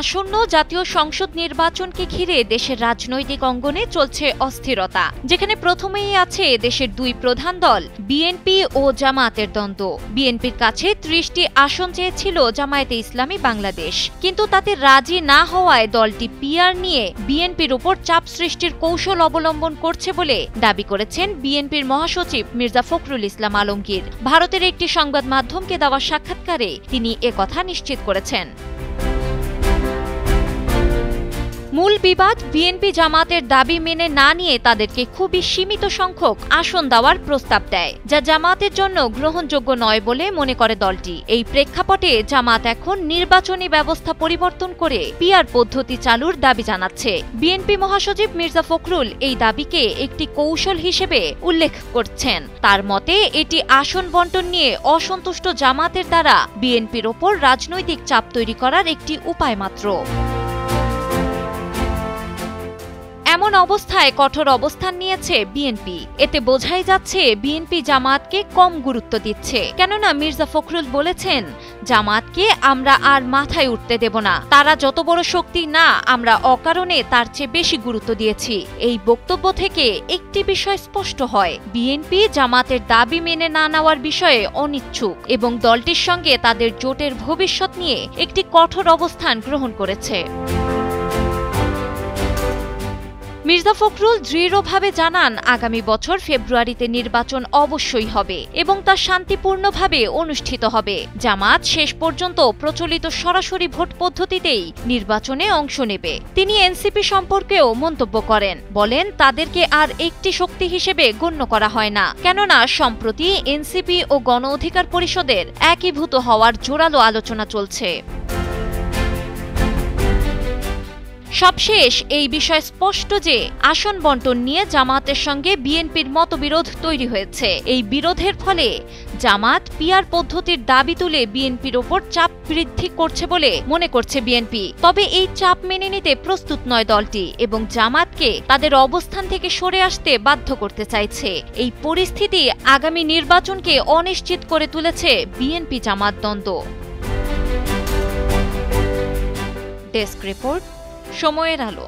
আসন্ন জাতীয় সংসদ নির্বাচনকে ঘিরে দেশের রাজনৈতিক অঙ্গনে চলছে অস্থিরতা, যেখানে প্রথমেই আছে দেশের দুই প্রধান দল বিএনপি ও জামায়াতের দ্বন্দ্ব। বিএনপির কাছে ৩০টি আসন চেয়েছিল জামায়াতে ইসলামী বাংলাদেশ, কিন্তু তাতে রাজি না হওয়ায় দলটি পিআর নিয়ে বিএনপির উপর চাপ সৃষ্টির কৌশল অবলম্বন করছে বলে দাবি করেছেন বিএনপির মহাসচিব মির্জা ফখরুল ইসলাম আলমগীর। ভারতের একটি সংবাদ মাধ্যমকে দেওয়া সাক্ষাৎকারে তিনি একথা নিশ্চিত করেছেন। মূল বিবাদ বিএনপি জামাতের দাবি মেনে না নিয়ে তাদেরকে খুবই সীমিত সংখ্যক আসন দেওয়ার প্রস্তাব দেয়, যা জামাতের জন্য গ্রহণযোগ্য নয় বলে মনে করে দলটি। এই প্রেক্ষাপটে জামাত এখন নির্বাচনী ব্যবস্থা পরিবর্তন করে পিআর পদ্ধতি চালুর দাবি জানাচ্ছে। বিএনপি মহাসচিব মির্জা ফখরুল এই দাবিকে একটি কৌশল হিসেবে উল্লেখ করছেন। তার মতে এটি আসন বণ্টন নিয়ে অসন্তুষ্ট জামাতের দ্বারা বিএনপির ওপর রাজনৈতিক চাপ তৈরি করার একটি উপায় মাত্র। এমন অবস্থায় কঠোর অবস্থান নিয়েছে বিএনপি। এতে বোঝাই যাচ্ছে বিএনপি জামাতকে কম গুরুত্ব দিচ্ছে। কেননা মির্জা ফখরুল বলেছেন, জামাতকে আমরা আর মাথায় উঠতে দেব না, তারা যত বড় শক্তি না, আমরা অকারণে তার চেয়ে বেশি গুরুত্ব দিয়েছি। এই বক্তব্য থেকে একটি বিষয় স্পষ্ট হয়, বিএনপি জামাতের দাবি মেনে না নেওয়ার বিষয়ে অনিচ্ছুক এবং দলটির সঙ্গে তাদের জোটের ভবিষ্যৎ নিয়ে একটি কঠোর অবস্থান গ্রহণ করেছে। মির্জা ফখরুল দৃঢ়ভাবে জানান, আগামী বছর ফেব্রুয়ারিতে নির্বাচন অবশ্যই হবে এবং তা শান্তিপূর্ণভাবে অনুষ্ঠিত হবে। জামাত শেষ পর্যন্ত প্রচলিত সরাসরি ভোট পদ্ধতিতেই নির্বাচনে অংশ নেবে। তিনি এনসিপি সম্পর্কেও মন্তব্য করেন, বলেন তাদেরকে আর একটি শক্তি হিসেবে গণ্য করা হয় না, কেননা সম্প্রতি এনসিপি ও গণ অধিকার পরিষদের একীভূত হওয়ার জোরালো আলোচনা চলছে। সবশেষ এই বিষয় স্পষ্ট যে আসন বণ্টন নিয়ে জামাতের সঙ্গে বিএনপির মতবিরোধ তৈরি হয়েছে। এই বিরোধের ফলে জামাত পিআর পদ্ধতির দাবি তুলে বিএনপির ওপর চাপ বৃদ্ধি করছে বলে মনে করছে বিএনপি। তবে এই চাপ মেনে নিতে প্রস্তুত নয় দলটি এবং জামাতকে তাদের অবস্থান থেকে সরে আসতে বাধ্য করতে চাইছে। এই পরিস্থিতি আগামী নির্বাচনকে অনিশ্চিত করে তুলেছে বিএনপি জামাত দ্বন্দ্ব। ডেস্ক রিপোর্ট, সময়ের আলো।